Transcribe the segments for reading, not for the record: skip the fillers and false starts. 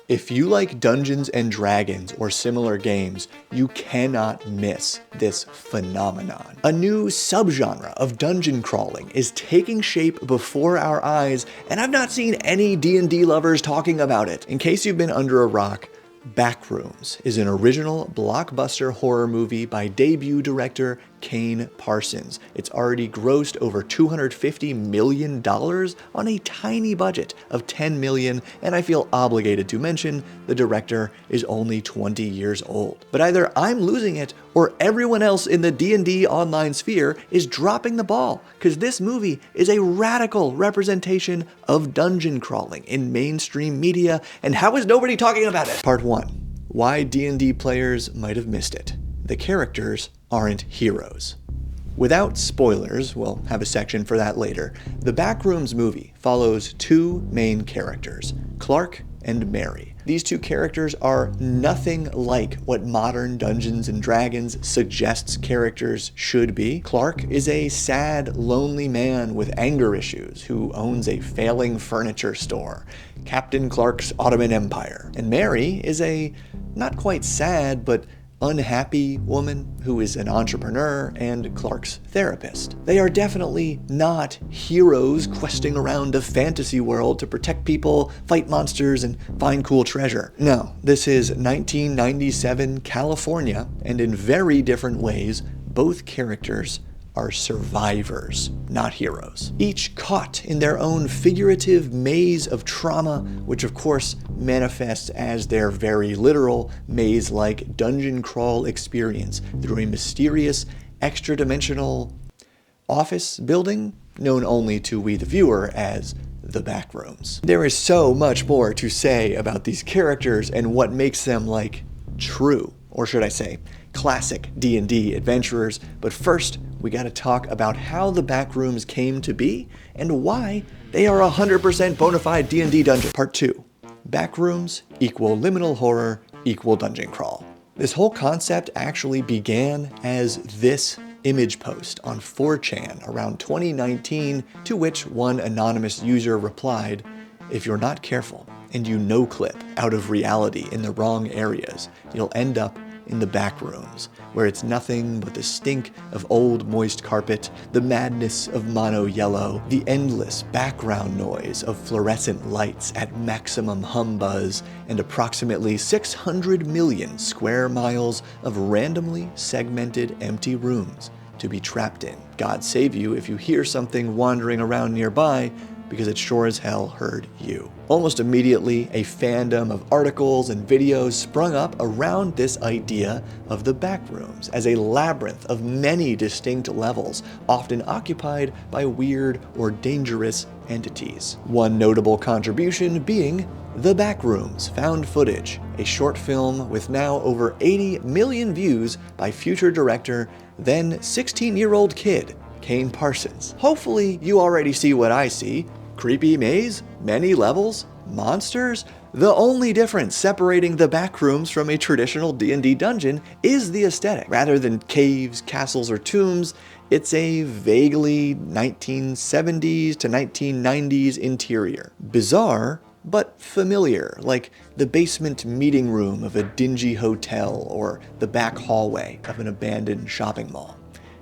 If you like Dungeons and Dragons or similar games, you cannot miss this phenomenon. A new subgenre of dungeon crawling is taking shape before our eyes, and I've not seen any D&D lovers talking about it. In case you've been under a rock, Backrooms is an original blockbuster horror movie by debut director Kane Parsons. It's already grossed over $250 million on a tiny budget of $10 million, and I feel obligated to mention the director is only 20 years old. But either I'm losing it or everyone else in the D&D online sphere is dropping the ball, because this movie is a radical representation of dungeon crawling in mainstream media, and how is nobody talking about it? Part 1. Why D&D players might have missed it. The characters aren't heroes. Without spoilers, we'll have a section for that later, the Backrooms movie follows two main characters, Clark and Mary. These two characters are nothing like what modern Dungeons and Dragons suggests characters should be. Clark is a sad, lonely man with anger issues who owns a failing furniture store, Captain Clark's Ottoman Empire. And Mary is a not quite sad, but unhappy woman who is an entrepreneur and Clark's therapist. They are definitely not heroes questing around a fantasy world to protect people, fight monsters, and find cool treasure. No, this is 1997 California, and in very different ways, both characters are survivors, not heroes. Each caught in their own figurative maze of trauma, which of course manifests as their very literal maze-like dungeon crawl experience through a mysterious, extra-dimensional office building known only to we the viewer as the Backrooms. There is so much more to say about these characters and what makes them like true, or should I say, classic D&D adventurers, but first we gotta talk about how the Backrooms came to be and why they are 100% bona fide D&D dungeon. Part 2. Backrooms equal liminal horror equal dungeon crawl. This whole concept actually began as this image post on 4chan around 2019, to which one anonymous user replied, "If you're not careful and you no-clip out of reality in the wrong areas, you'll end up in the Backrooms, where it's nothing but the stink of old moist carpet, the madness of mono yellow, the endless background noise of fluorescent lights at maximum hum buzz, and approximately 600 million square miles of randomly segmented empty rooms to be trapped in. God save you if you hear something wandering around nearby, because it sure as hell heard you." Almost immediately, a fandom of articles and videos sprung up around this idea of the Backrooms as a labyrinth of many distinct levels, often occupied by weird or dangerous entities. One notable contribution being The Backrooms Found Footage, a short film with now over 80 million views by future director, then 16-year-old kid, Kane Parsons. Hopefully you already see what I see. Creepy maze, many levels, monsters. The only difference separating the Backrooms from a traditional D&D dungeon is the aesthetic. Rather than caves, castles, or tombs, it's a vaguely 1970s to 1990s interior. Bizarre, but familiar, like the basement meeting room of a dingy hotel or the back hallway of an abandoned shopping mall.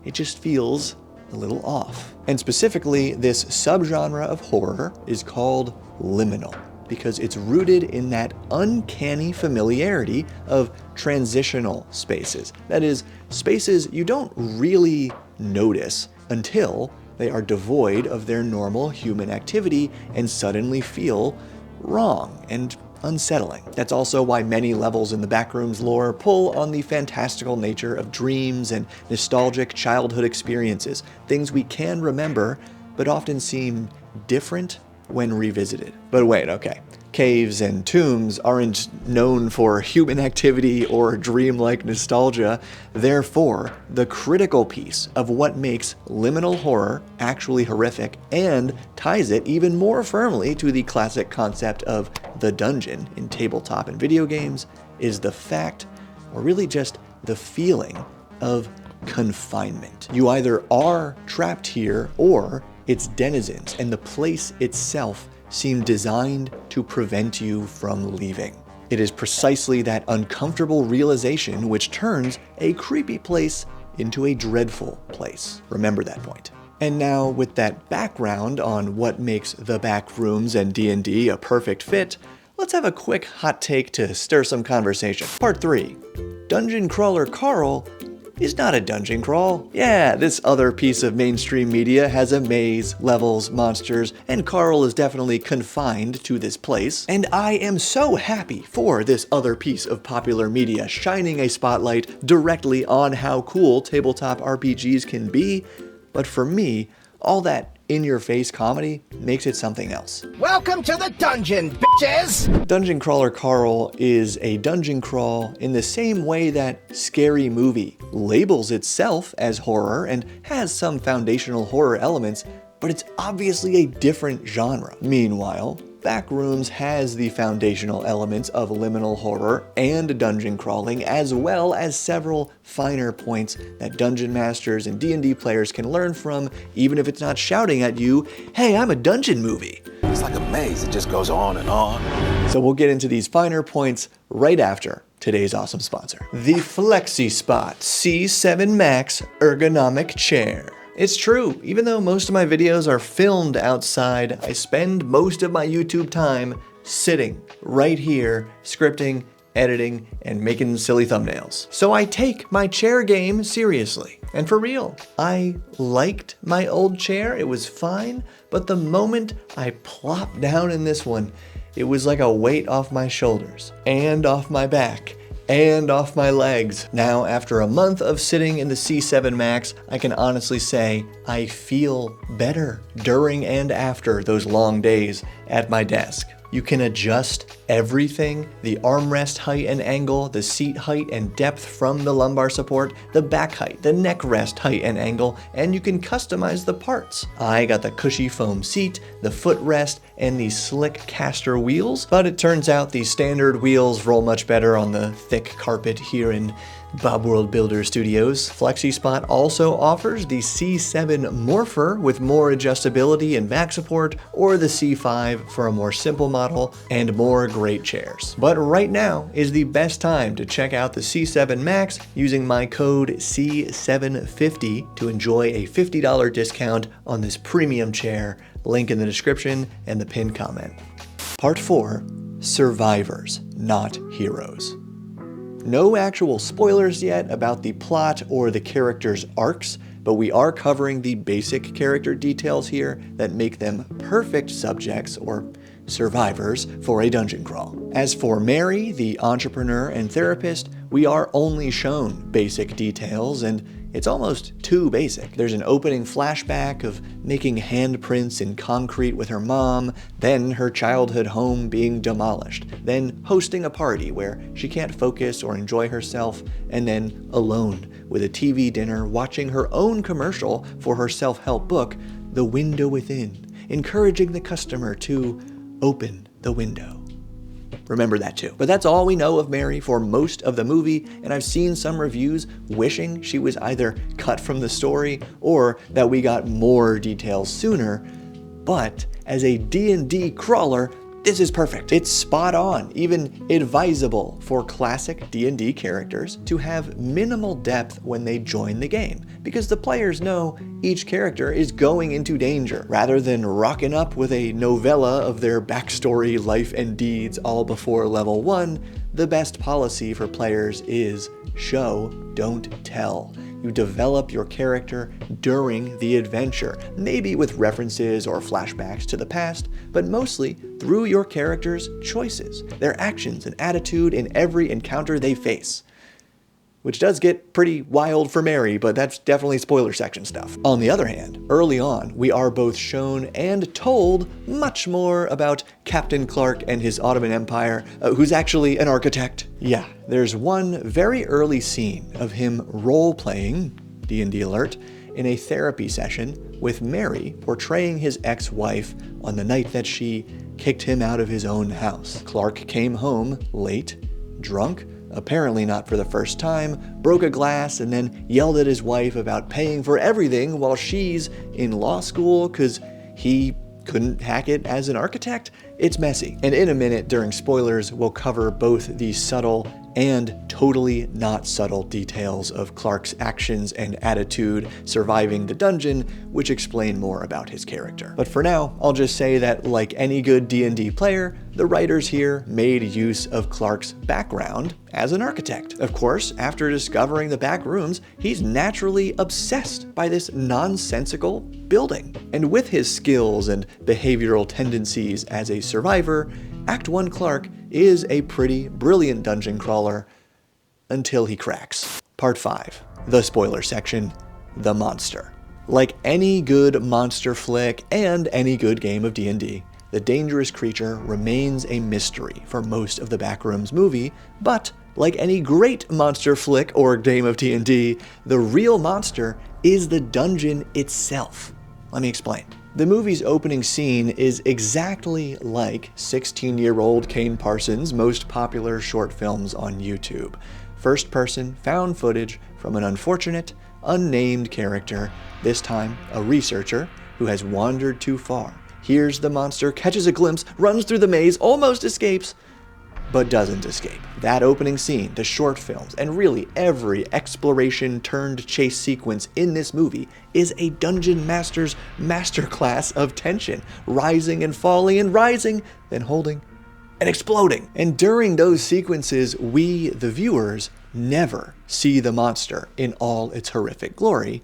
It just feels a little off. And specifically, this subgenre of horror is called liminal, because it's rooted in that uncanny familiarity of transitional spaces. That is, spaces you don't really notice until they are devoid of their normal human activity and suddenly feel wrong and unsettling. That's also why many levels in the Backrooms lore pull on the fantastical nature of dreams and nostalgic childhood experiences, things we can remember, but often seem different when revisited. But wait, okay. Caves and tombs aren't known for human activity or dreamlike nostalgia. Therefore, the critical piece of what makes liminal horror actually horrific and ties it even more firmly to the classic concept of the dungeon in tabletop and video games is the fact, or really just the feeling, of confinement. You either are trapped here or its denizens and the place itself seem designed to prevent you from leaving. It is precisely that uncomfortable realization which turns a creepy place into a dreadful place. Remember that point. And now, with that background on what makes the Backrooms and D&D a perfect fit, let's have a quick hot take to stir some conversation. Part 3. Dungeon Crawler Carl is not a dungeon crawl. Yeah, this other piece of mainstream media has a maze, levels, monsters, and Carl is definitely confined to this place. And I am so happy for this other piece of popular media shining a spotlight directly on how cool tabletop RPGs can be. But for me, all that in-your-face comedy makes it something else. Welcome to the dungeon, bitches! Dungeon Crawler Carl is a dungeon crawl in the same way that Scary Movie labels itself as horror and has some foundational horror elements, but it's obviously a different genre. Meanwhile, Backrooms has the foundational elements of liminal horror and dungeon crawling, as well as several finer points that dungeon masters and D&D players can learn from, even if it's not shouting at you, "Hey, I'm a dungeon movie." It's like a maze, it just goes on and on. So we'll get into these finer points right after today's awesome sponsor, the Flexispot C7Max ergonomic chair. It's true, even though most of my videos are filmed outside, I spend most of my YouTube time sitting right here, scripting, editing, and making silly thumbnails. So I take my chair game seriously. And for real, I liked my old chair, it was fine, but the moment I plopped down in this one, it was like a weight off my shoulders, and off my back, and off my legs. Now, after a month of sitting in the C7Max, I can honestly say I feel better during and after those long days at my desk. You can adjust everything, the armrest height and angle, the seat height and depth from the lumbar support, the back height, the neck rest height and angle, and you can customize the parts. I got the cushy foam seat, the footrest, and the slick caster wheels, but it turns out these standard wheels roll much better on the thick carpet here in Bob World Builder Studios. Flexispot also offers the C7 Morpher with more adjustability and back support, or the C5 for a more simple model and more great chairs. But right now is the best time to check out the C7 Max using my code C750 to enjoy a $50 discount on this premium chair. Link in the description and the pinned comment. Part 4, Survivors, Not Heroes. No actual spoilers yet about the plot or the characters' arcs, but we are covering the basic character details here that make them perfect subjects or survivors for a dungeon crawl. As for Mary, the entrepreneur and therapist, we are only shown basic details, and it's almost too basic. There's an opening flashback of making handprints in concrete with her mom, then her childhood home being demolished, then hosting a party where she can't focus or enjoy herself, and then alone with a TV dinner watching her own commercial for her self-help book, The Window Within, encouraging the customer to open the window. Remember that too. But that's all we know of Mary for most of the movie, and I've seen some reviews wishing she was either cut from the story or that we got more details sooner. But as a D&D crawler, this is perfect. It's spot on, even advisable for classic D&D characters to have minimal depth when they join the game, because the players know each character is going into danger. Rather than rocking up with a novella of their backstory, life, and deeds all before level 1, the best policy for players is show, don't tell. You develop your character during the adventure, maybe with references or flashbacks to the past, but mostly through your character's choices, their actions and attitude in every encounter they face. Which does get pretty wild for Mary, but that's definitely spoiler section stuff. On the other hand, early on, we are both shown and told much more about Captain Clark and his Ottoman Empire, who's actually an architect. Yeah, there's one very early scene of him role-playing, D&D alert, in a therapy session with Mary portraying his ex-wife on the night that she kicked him out of his own house. Clark came home late, drunk, apparently not for the first time, broke a glass, and then yelled at his wife about paying for everything while she's in law school because he couldn't hack it as an architect? It's messy. And in a minute, during spoilers, we'll cover both the subtle and totally not subtle details of Clark's actions and attitude surviving the dungeon, which explain more about his character. But for now, I'll just say that like any good D&D player, the writers here made use of Clark's background as an architect. Of course, after discovering the Backrooms, he's naturally obsessed by this nonsensical building. And with his skills and behavioral tendencies as a survivor, Act 1 Clark is a pretty brilliant dungeon crawler until he cracks. Part 5, the spoiler section, the monster. Like any good monster flick and any good game of D&D, the dangerous creature remains a mystery for most of the Backrooms movie, but like any great monster flick or game of D&D, the real monster is the dungeon itself. Let me explain. The movie's opening scene is exactly like 16-year-old Kane Parsons' most popular short films on YouTube. First-person found footage from an unfortunate, unnamed character, this time a researcher who has wandered too far, hears the monster, catches a glimpse, runs through the maze, almost escapes, but doesn't escape. That opening scene, the short films, and really every exploration turned chase sequence in this movie is a dungeon master's masterclass of tension, rising and falling and rising, then holding and exploding. And during those sequences, we, the viewers, never see the monster in all its horrific glory,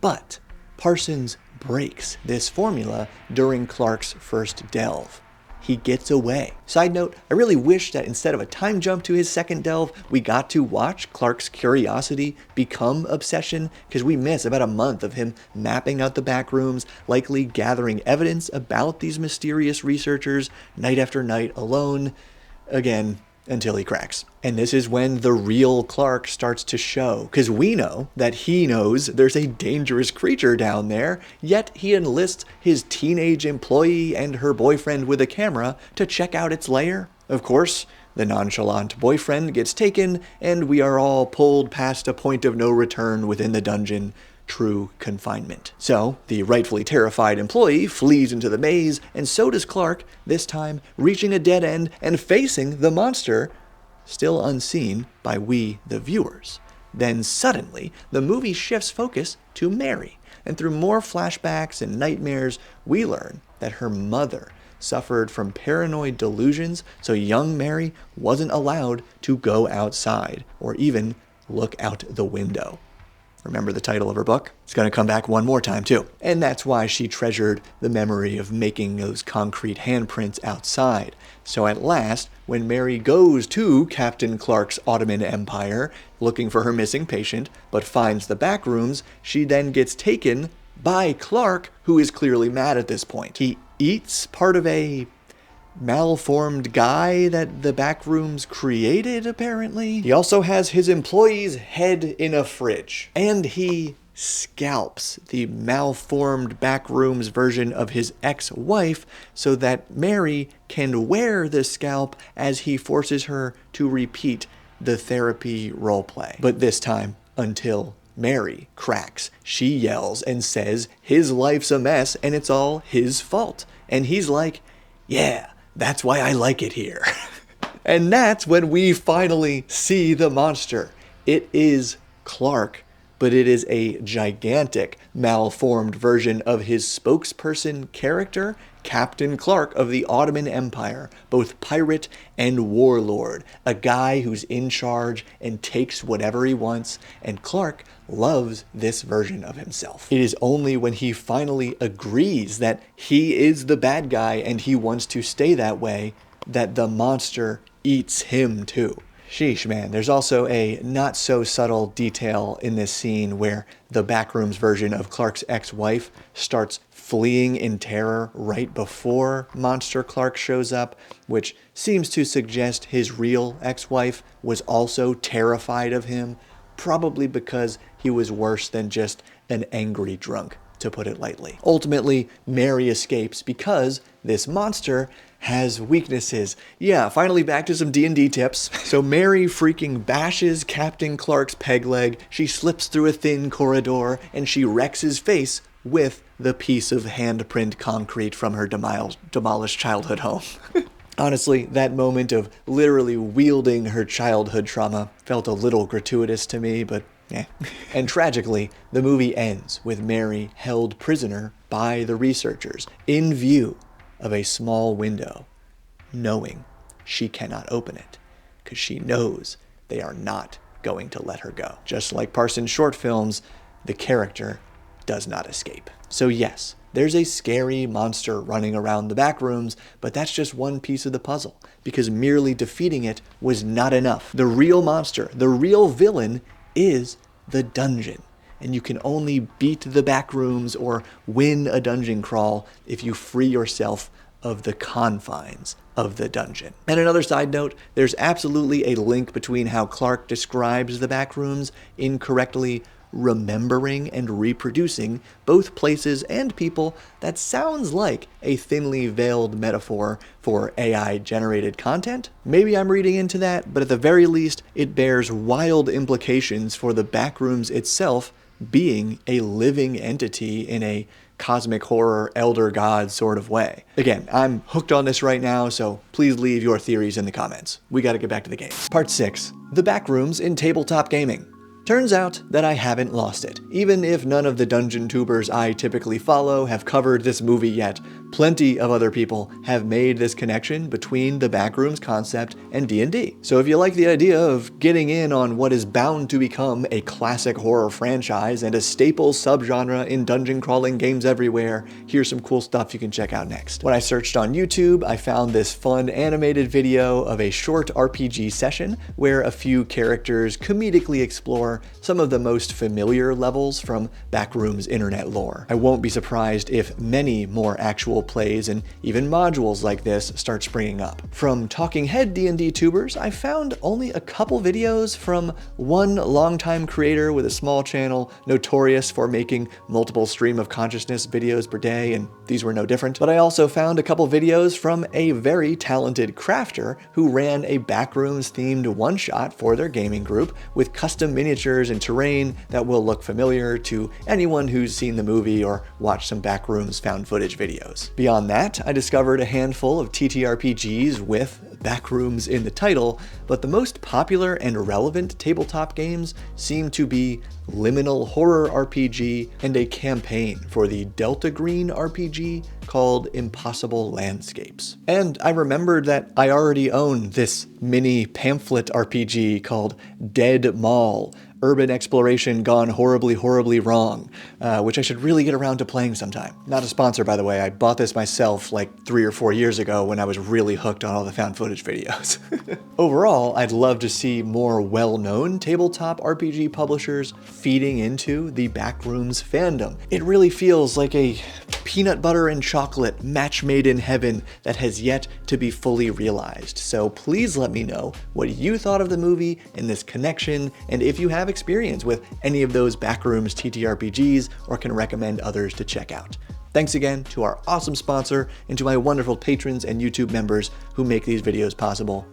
but Parsons breaks this formula during Clark's first delve. He gets away. Side note, I really wish that instead of a time jump to his second delve, we got to watch Clark's curiosity become obsession, because we miss about a month of him mapping out the Backrooms, likely gathering evidence about these mysterious researchers night after night alone, again, until he cracks. And this is when the real Clark starts to show, because we know that he knows there's a dangerous creature down there, yet he enlists his teenage employee and her boyfriend with a camera to check out its lair. Of course, the nonchalant boyfriend gets taken, and we are all pulled past a point of no return within the dungeon, true confinement. So, the rightfully terrified employee flees into the maze, and so does Clark, this time reaching a dead end and facing the monster, still unseen by we, the viewers. Then suddenly, the movie shifts focus to Mary, and through more flashbacks and nightmares, we learn that her mother suffered from paranoid delusions, so young Mary wasn't allowed to go outside or even look out the window. Remember the title of her book? It's going to come back one more time too. And that's why she treasured the memory of making those concrete handprints outside. So at last, when Mary goes to Captain Clark's Ottoman Empire, looking for her missing patient, but finds the Backrooms, she then gets taken by Clark, who is clearly mad at this point. He eats part of a malformed guy that the Backrooms created, apparently. He also has his employee's head in a fridge. And he scalps the malformed Backrooms version of his ex-wife so that Mary can wear the scalp as he forces her to repeat the therapy roleplay. But this time, until Mary cracks. She yells and says his life's a mess and it's all his fault. And he's like, yeah, that's why I like it here. And that's when we finally see the monster. It is Clark, but it is a gigantic, malformed version of his spokesperson character, Captain Clark of the Ottoman Empire, both pirate and warlord, a guy who's in charge and takes whatever he wants, and Clark loves this version of himself. It is only when he finally agrees that he is the bad guy and he wants to stay that way that the monster eats him too. Sheesh, man. There's also a not-so-subtle detail in this scene where the Backrooms version of Clark's ex-wife starts fleeing in terror right before Monster Clark shows up, which seems to suggest his real ex-wife was also terrified of him, probably because he was worse than just an angry drunk, to put it lightly. Ultimately, Mary escapes because this monster has weaknesses. Yeah, finally back to some D&D tips. So Mary freaking bashes Captain Clark's peg leg, she slips through a thin corridor, and she wrecks his face with the piece of handprint concrete from her demolished childhood home. Honestly, that moment of literally wielding her childhood trauma felt a little gratuitous to me, but eh. And tragically, the movie ends with Mary held prisoner by the researchers in view of a small window, knowing she cannot open it, because she knows they are not going to let her go. Just like Parsons' short films, the character does not escape. So yes, there's a scary monster running around the Backrooms, but that's just one piece of the puzzle, because merely defeating it was not enough. The real monster, the real villain, is the dungeon. And you can only beat the Backrooms or win a dungeon crawl if you free yourself of the confines of the dungeon. And another side note, there's absolutely a link between how Clark describes the Backrooms incorrectly remembering and reproducing both places and people that sounds like a thinly veiled metaphor for AI-generated content. Maybe I'm reading into that, but at the very least, it bears wild implications for the Backrooms itself being a living entity in a cosmic horror elder god sort of way. Again, I'm hooked on this right now, so please leave your theories in the comments. We gotta get back to the game. Part 6. The Backrooms in tabletop gaming. Turns out that I haven't lost it. Even if none of the dungeon tubers I typically follow have covered this movie yet, plenty of other people have made this connection between the Backrooms concept and D&D. So if you like the idea of getting in on what is bound to become a classic horror franchise and a staple subgenre in dungeon crawling games everywhere, here's some cool stuff you can check out next. When I searched on YouTube, I found this fun animated video of a short RPG session where a few characters comedically explore some of the most familiar levels from Backrooms internet lore. I won't be surprised if many more actual plays and even modules like this start springing up. From talking head D&D tubers, I found only a couple videos from one longtime creator with a small channel notorious for making multiple stream of consciousness videos per day, and these were no different. But I also found a couple videos from a very talented crafter who ran a Backrooms themed one-shot for their gaming group with custom miniatures and terrain that will look familiar to anyone who's seen the movie or watched some Backrooms found footage videos. Beyond that, I discovered a handful of ttrpgs with Backrooms in the title, but the most popular and relevant tabletop games seem to be Liminal Horror RPG and a campaign for the Delta Green RPG called Impossible Landscapes. And I remembered that I already own this mini pamphlet RPG called Dead Mall, Urban Exploration Gone Horribly, Horribly Wrong, which I should really get around to playing sometime. Not a sponsor, by the way. I bought this myself like 3 or 4 years ago when I was really hooked on all the found footage videos. Overall, I'd love to see more well-known tabletop RPG publishers feeding into the Backrooms fandom. It really feels like a peanut butter and chocolate match made in heaven that has yet to be fully realized. So please let me know what you thought of the movie and this connection, and if you have experience with any of those Backrooms TTRPGs or can recommend others to check out. Thanks again to our awesome sponsor and to my wonderful patrons and YouTube members who make these videos possible.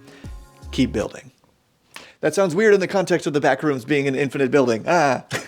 Keep building. That sounds weird in the context of the Backrooms being an infinite building.